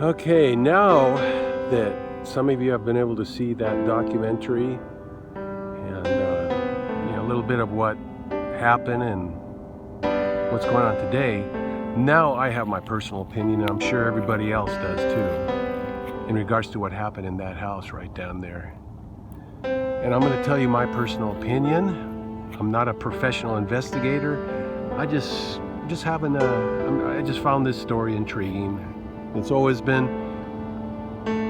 Okay, now that some of you have been able to see that documentary and a little bit of what happened and what's going on today, now I have my personal opinion, and I'm sure everybody else does too, in regards to what happened in that house right down there. And I'm going to tell you my personal opinion. I'm not a professional investigator. I just found this story intriguing. It's always been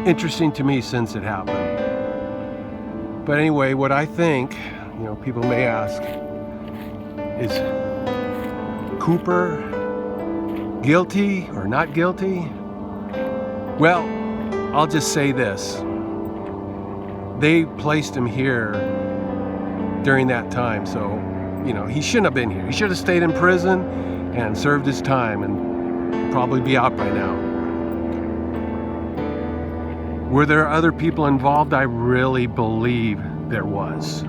interesting to me since it happened. But anyway, what I think, people may ask, is Cooper guilty or not guilty? Well, I'll just say this. They placed him here during that time, so, he shouldn't have been here. He should have stayed in prison and served his time and probably be out by now. Were there other people involved? I really believe there was.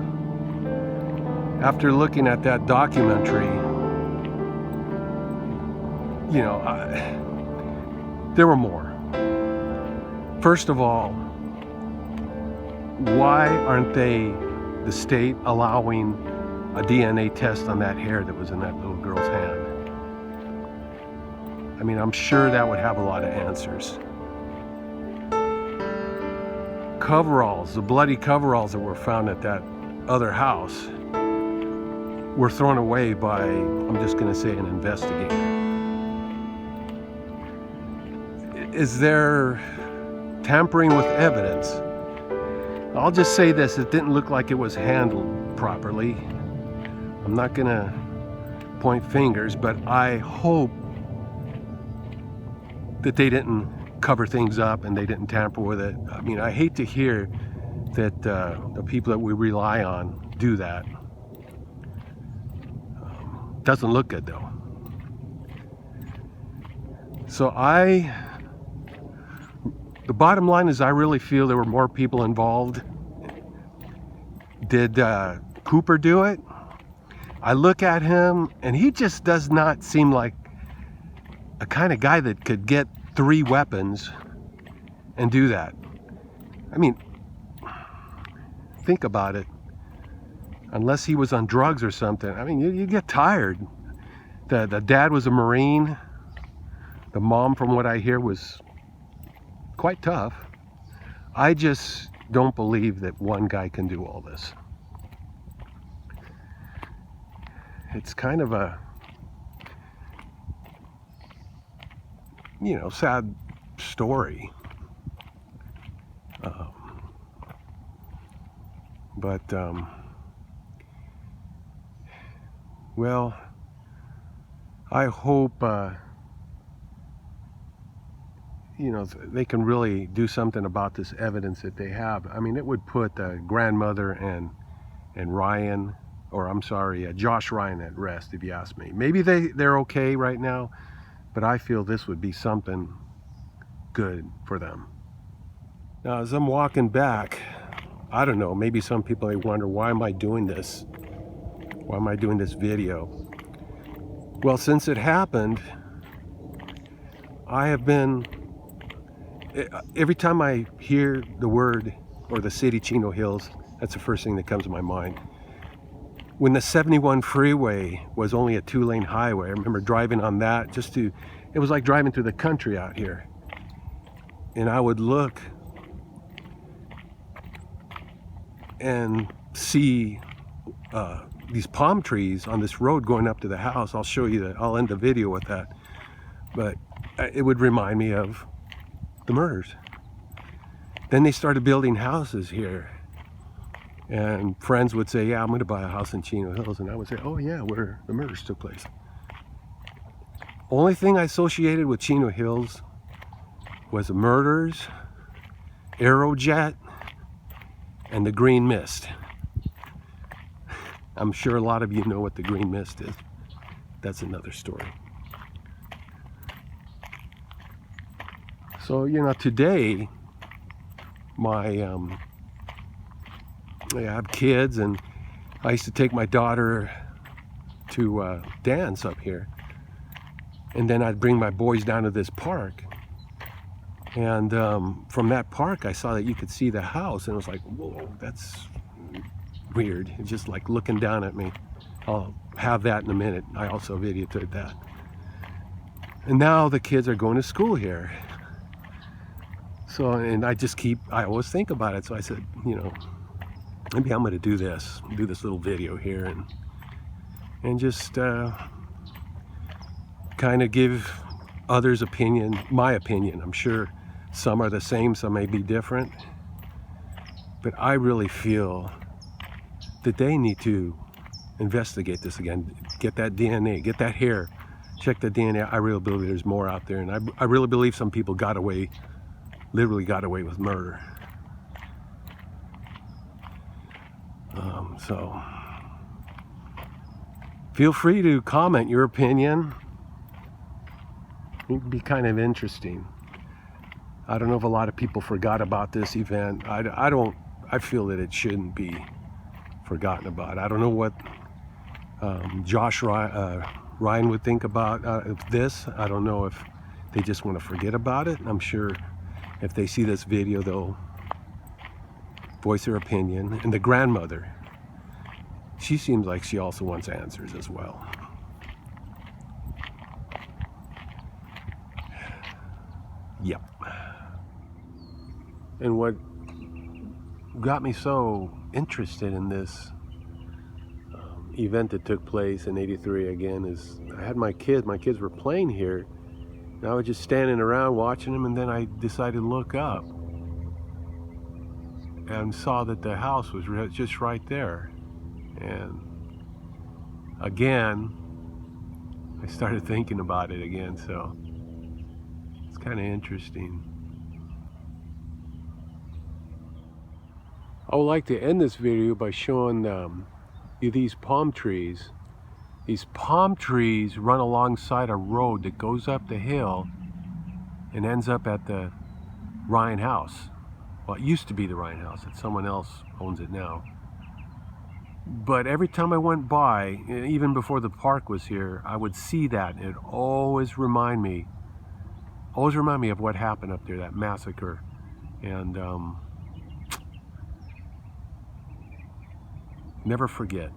After looking at that documentary, there were more. First of all, why aren't the state allowing a DNA test on that hair that was in that little girl's hand? I mean, I'm sure that would have a lot of answers. Coveralls, the bloody coveralls that were found at that other house were thrown away by, I'm just going to say, an investigator. Is there tampering with evidence? I'll just say this, it didn't look like it was handled properly. I'm not going to point fingers, but I hope that they didn't cover things up and they didn't tamper with it. I mean, I hate to hear that the people that we rely on do that. Doesn't look good though. So the bottom line is I really feel there were more people involved. Did Cooper do it? I look at him and he just does not seem like a kind of guy that could get 3 weapons and do that. I mean, think about it. Unless he was on drugs or something, I mean, you get tired. The dad was a Marine. The mom, from what I hear, was quite tough. I just don't believe that one guy can do all this. It's kind of a sad story. Well, I hope, they can really do something about this evidence that they have. I mean, it would put the grandmother and Ryen, or I'm sorry, Josh Ryen at rest, if you ask me. Maybe they're okay right now, but I feel this would be something good for them. Now, as I'm walking back, I don't know, maybe some people may wonder, why am I doing this? Why am I doing this video? Well, since it happened, I have been, every time I hear the word or the city Chino Hills, that's the first thing that comes to my mind. When the 71 freeway was only a 2-lane highway, I remember driving on that it was like driving through the country out here. And I would look and see these palm trees on this road going up to the house. I'll show you that. I'll end the video with that. But it would remind me of the murders. Then they started building houses here. And friends would say, yeah, I'm going to buy a house in Chino Hills. And I would say, oh yeah, where the murders took place. Only thing I associated with Chino Hills was the murders, Aerojet, and the green mist. I'm sure a lot of you know what the green mist is. That's another story. So, today, I have kids, and I used to take my daughter to dance up here. And then I'd bring my boys down to this park. And from that park, I saw that you could see the house, and it was like, whoa, that's weird. It's just like looking down at me. I'll have that in a minute. I also videotaped that. And now the kids are going to school here. So, and I always think about it. So I said, you know, maybe I'm going to do this little video here and just kind of give others' opinion, my opinion. I'm sure some are the same, some may be different. But I really feel that they need to investigate this again, get that DNA, get that hair, check the DNA. I really believe there's more out there, and I really believe some people got away, literally got away with murder. So feel free to comment your opinion. It'd be kind of interesting. I don't know if a lot of people forgot about this event. I feel that it shouldn't be forgotten about. I don't know what Ryen would think about this. I don't know if they just want to forget about it. I'm sure if they see this video, they'll voice their opinion. And the grandmother, she seems like she also wants answers as well. Yep. And what got me so interested in this event that took place in '83 again is I had my kids were playing here, and I was just standing around watching them, and then I decided to look up and saw that the house was just right there. And again, I started thinking about it again, so it's kind of interesting. I would like to end this video by showing you these palm trees. These palm trees run alongside a road that goes up the hill and ends up at the Ryen house. Well, it used to be the Ryen house. Someone else owns it now. But every time I went by, even before the park was here, I would see that. It always remind me of what happened up there, that massacre. And never forget.